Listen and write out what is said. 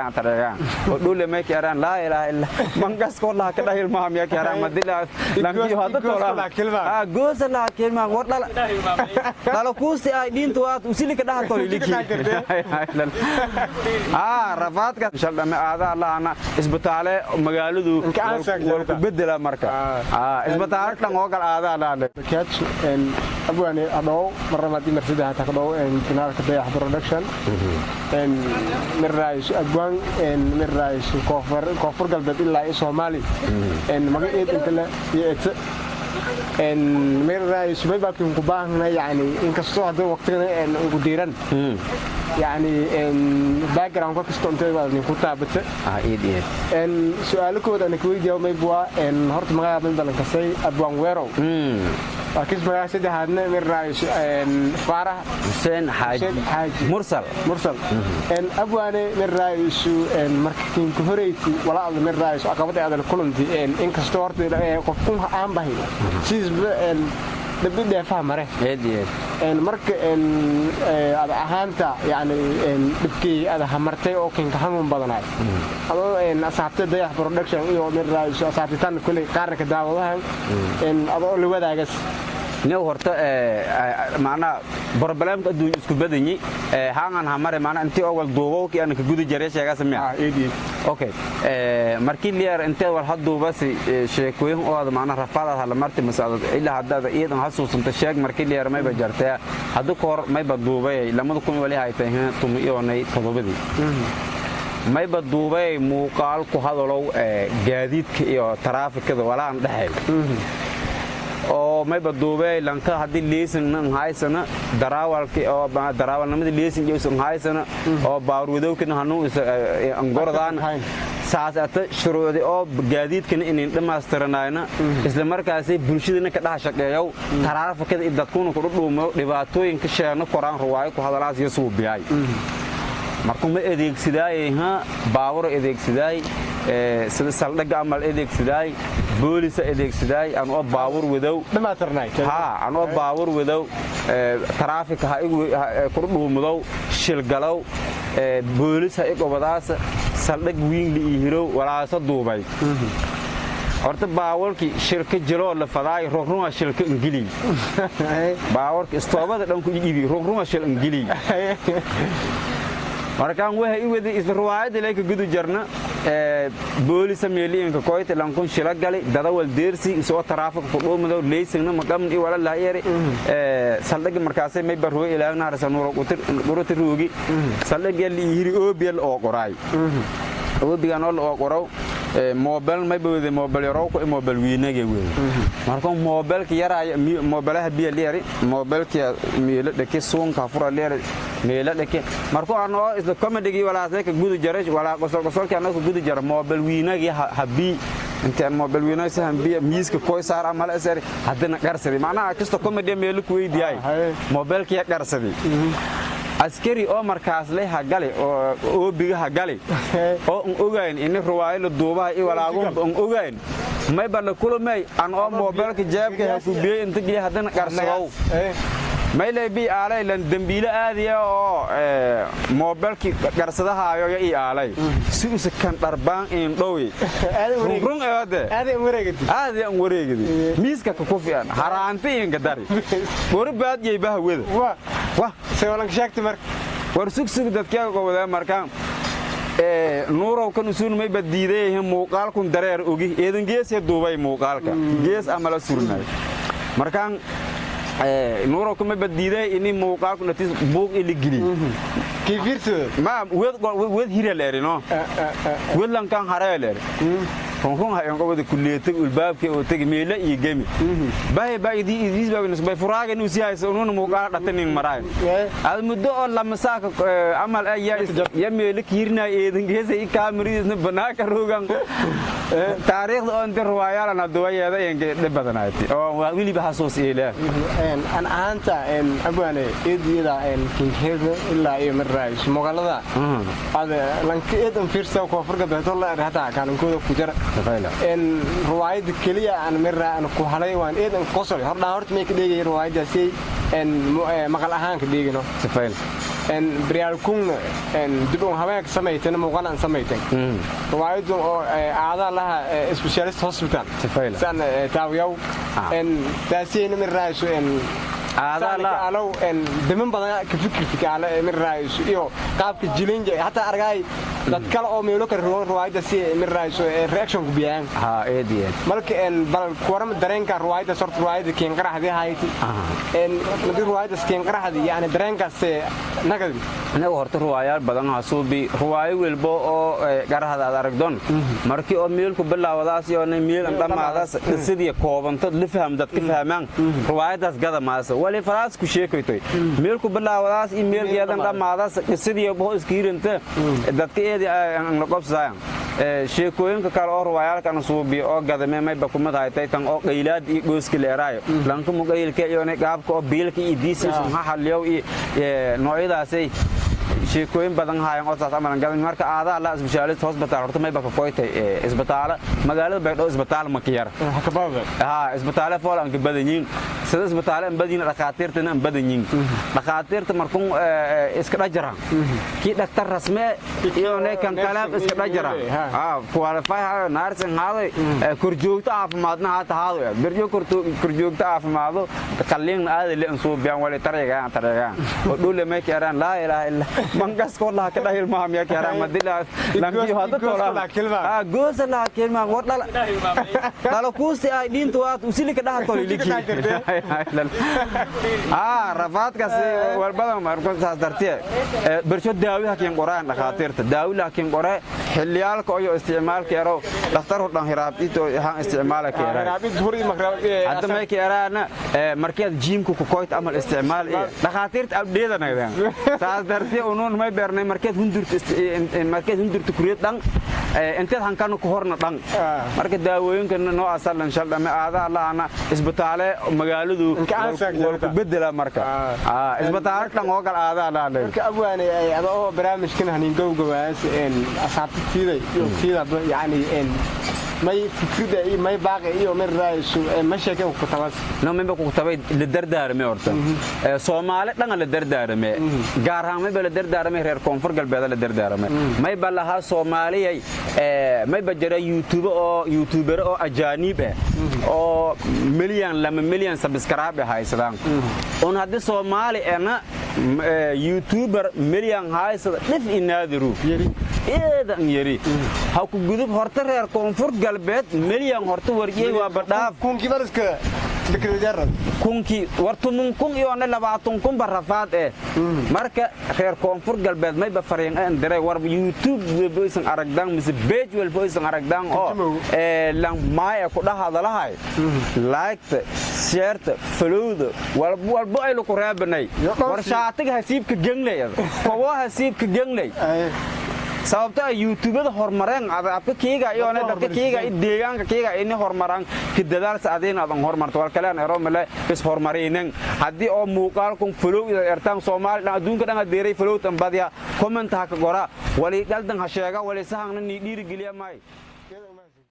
aan tareeyaan oo dhul ma keenan la ilaaha illa mangas ko la ka dhahil ma miya keenan madila lanki hada tola goos la kelma war dala kuusi ay diintu waad usili ka dhahan toli liki rafaadka shaldama aada laana isbitaale magaaladu ku bedela marka isbitaal tan oo gal aada laana catch and abwaani ado marramadi marsida ta kado en kanaalka dayax production en mirrays abwaan en mirrays koofur galbeed ilaa Soomaali en magaceed inta la yeeto en mirrays may baakin ku baahnaa yani in kasto hada waqtigan en ugu diiran يعني ان باك جراوند كاستو انت وادني ku taabata eediyay en su'aalo kood aan ku weydiiyo may bua en horta magaca badan kasay abwan weero akis magaca saddexaadna mir raayis en farah Hussein Haji mursal en abwane mir raayis en marketing ku horeeyay walaal mir raayis aqabada aad kulanti en in kasto horta qofku aan bahay sidii en dabida fahmare eediyay en marka en ada ahaanta yani en dibkii ada hamartay oo kinka xanuun badanaay adoo en asaabta dayax production iyo mir raayis asaabtan kulli qaarka daawadahan en adoo la wadaagas نو هرتا معنا بربلامك أدو إسكو بدني هانغان همارة معنا أنتي أول دوغو كي أنا كجودي جريش يا سميع إيدي أوكي مركين لير أنتي أول حدو بس شيكويهم أو هذا معنا رفاضة هلا مرتي مساعدة إلا هذا إيدن حسوس أنت شيك مركين لير ما يبجرتها هذا كور ما يبدوبي لما تكون ولي هاي تهين توم إيوني تضبدي ما يبدوبي مقال كهذا جديد كي ترافق كذا ولا عن دحيل oo may baduubay lanka hadii leesan haysana darawalki oo darawalnimada leesan jeesan haysana oo baarwadowkina hanuu angordaan saasata shuruudi oo gaadiidkana inay dhamastiranaayna isla markaas bulshadana ka dhax shaqeeyo taraafakada dadkuna ku dhuumo dhibaatooyinka sheegna qoraan ruwaayo ku hadalaas iyo suubiyay markuu ma adeegsidaay baawar adeegsidaay sida saldhiga amal adeegsidaay بوليس إديكسداي أنا باور وذو ما ترناي أنا باور وذو ترافيك هاي كربو مذو شلقلو بوليس هاي كوبداس سلك وين ليهرو ولا صدوباي أرت باور كي شركة جلو لفضاي روما شركة إنجلي باور كي استوابا تدم كي روما شركة إنجلي markaan waxa ii wada isruwaayad ilaa ka gudu jarna booliis sameeyay in kooyta lankun shila galay dadawal deersi soo taraafik ku dhoomadow leysina maqam ii wala la yari saldhiga markaasay may barro ilaagna rasanuro qurti ruugi saldhiga liiri oobiyal oo qoray oobigan oo qoraw mobile may bawde mobile yaro ko mobile wiinaga weey markaan mobile ka yaray mobile biya leeri mobile ka meelo dhake soonka fura leeri meelo dhake markaan ano is the comedy wala ka gudu jaray wala qosol ka anaka gudu jar mobile wiinaga habi inta mobile wiinaga sahan biya miiska koy saar amal asari hadana qarsari macnaha kasto comedy meelo ku weydiyay mobile ka qarsari askari oo markaas leh hagalay oo biga hagalay oo ogayn in ruwaay la duubay walaago ogayn may bal kulmay an oo mobilka jeebka ku biyo inta gliya hadana qarsado may leebi aalay lan dambiila aadiya oo mobilki qarsadaha ayo ii aalay si uu kan darbaan in dhowey run aade wareegadi miiska ku fiican haraanti in gadari warbaad yeebaha wada wa سوالك شاكت مرك ورسوك dadka qowada markaan nuurow kan usuun may badiiday muuqaalkun dareer ogi eedan geesay duubay muuqaalka gees ama la surnay markaan nuurow kan may badiiday in muuqaalku natis buuq ili gili كيفيرتو ما wed hiraleerino wedlan kan hareeleer رون هاي أنقذ كلية الباب كي تجي ميلا يجمي باي دي إذا باي نسبة فراغ نوسيا يسونون موقع قتنين مراي المدة لما ساق عمل يا ميلا كيرنا إذن جهز كاميرا نبنا كروغان تاريخ أنت رواية لنا دوايا هذا ينك بدنايتي أو ويلي بحسوس إله أنا أنت أبغاني إذا كنت إلا يوم الرئيس مغلظة هذا لانك إذا فرصة وفرقة بهذا هذا كان كده كجرا إن رواية كلية أنا مرة أنا كهلاي وان إذا قصري هذا هرت ميك ديجي رواية سي إن مقالة هانك ديجي نو سفين بريال كون دبوا هواك سميتين مقالن سميتين روايدهم أعضاء لها سبيشاليست هوسبيتال سان تاويو تاسين من رئيس هذا لا لو دمن بدنا كفكرتك على من رئيس إيوه قابك جيلين حتى أرجعي dadka oo meelo ka ruwaayada si min raayso reaction ku biyaan marka bal kuwaram dareenka ruwaayada sorta ruwaayada keen qaraxdii hayti mid ruwaayada keen qaraxdii yani dareenkaas nagadi anaga horta ruwaayad badan hasuubi ruwaayo walbo oo qaraxda aad aragdoon markii oo meelku bilaawadaas iyo meel dhamaadaas sidii koobantad la faham dadka fahmaan ruwaayadaas gada maasa wali faraas ku sheekaytay meelku bilaawadaas iyo meel yeedan dhamaadaas sidii boo iskiiranta dadka aan la qabsayaan sheekooyinka kale oo ruwaayalka aan suubi oo gadame may ba kuma tahay tan oo qaylaad iyo gooska leeraayo lanka muqaylka iyo qaabka oo biilka iyo diisiisa ha xaliyo iyo noocyadaasay sheekooyin badan hayaan oo saas amalan gadan marka aada la isbitaalist hospital horta may ba ka qoytay isbitaal magaalada Baydhabo isbitaal ma kiyar isbitaal fool aan ka badanyiin sida isbitaal aan badina dhaqaatiirtana aan badanyiin dhaqaatiirta markuu iska dhajaraan ki dhaqtar rasmi iyo kan kale iska dhajaraan qualify nursing haaday kurjoogta caafimaadna ha tahaado birjo kurjoogta caafimaado qalliin aad la soo biyaan wali tareegaan oo dhul ma kiyaraan la ilaaha illa mangas ko la ka dhahil ma miya kiyaraan madila lanki hada tola goos la kelma wadala dalo kuusi ay diintu waad usili ka dhaha toli liki rafaadkaas walbadan markuu saas dartee birjo daawi hakiin qoraan dhaqaatiirta daawi laakiin qore xilliyaalka oo isticmaalka yaro dhakhtar u dhan hiraabito waxaan isticmaalka yaro hadda ma kiyaraan markii jiimku ku qoyt amal isticmaal iyo dhaqaatiirta abdeedanaydan saas dartee unuun may beernay markii hundurta kuriyad dhan inta hankan ku horna dhan marka daawooyinka noo asalan shalda ma aada laana isbitaale magaaladu ku bedela marka isbitaal dhan oo gal aada laana marka abwaanay ay adoo barnaamijkan hanin gowgawaas asxaabtiiday iyo tiida yani may fikrida iyo may baaqi iyo min raayso ma sheekay ku tabas no memba ku tabay la dardaarmay horta Soomaali dhan la dardaarmay gaar ahaan may la dardaarmay reer koonfur galbeed la dardaarmay may balaha Soomaaliyay may bajara YouTuber oo ajaanib oo milyan subscribe haysadaan on hadda Soomaali ana YouTuber milyan haysada dif inaadiru eedan yari ha ku gudub horta reer koonfur galbeed milyan horta wariyay waa badhaaf kunki bariska kunki wartumun kun iyo 20 kun barafaad marka reer koonfur galbeed may ba fareen aan diray war YouTube boysan aragdan mise page wal boysan aragdan oo lan maay ku dhahadalahay like share follow walbo ay ku reebanay war shaatiga hasiibka genglay kuwa hasiibka genglay sababta YouTube-da hormareen abka kiiga iyo dadka kiiga deegaanka kiiga in hormaraan ki dadaal saadeen adan hormarto wal kale aan male bis hormareenan hadii oo muuqaalku follow ida ertaan Soomaaliland adduunka dhan adeeray follow tan badiya comment ha ka qora wali daldan ha sheega wali sahan ni dhiiri geliya may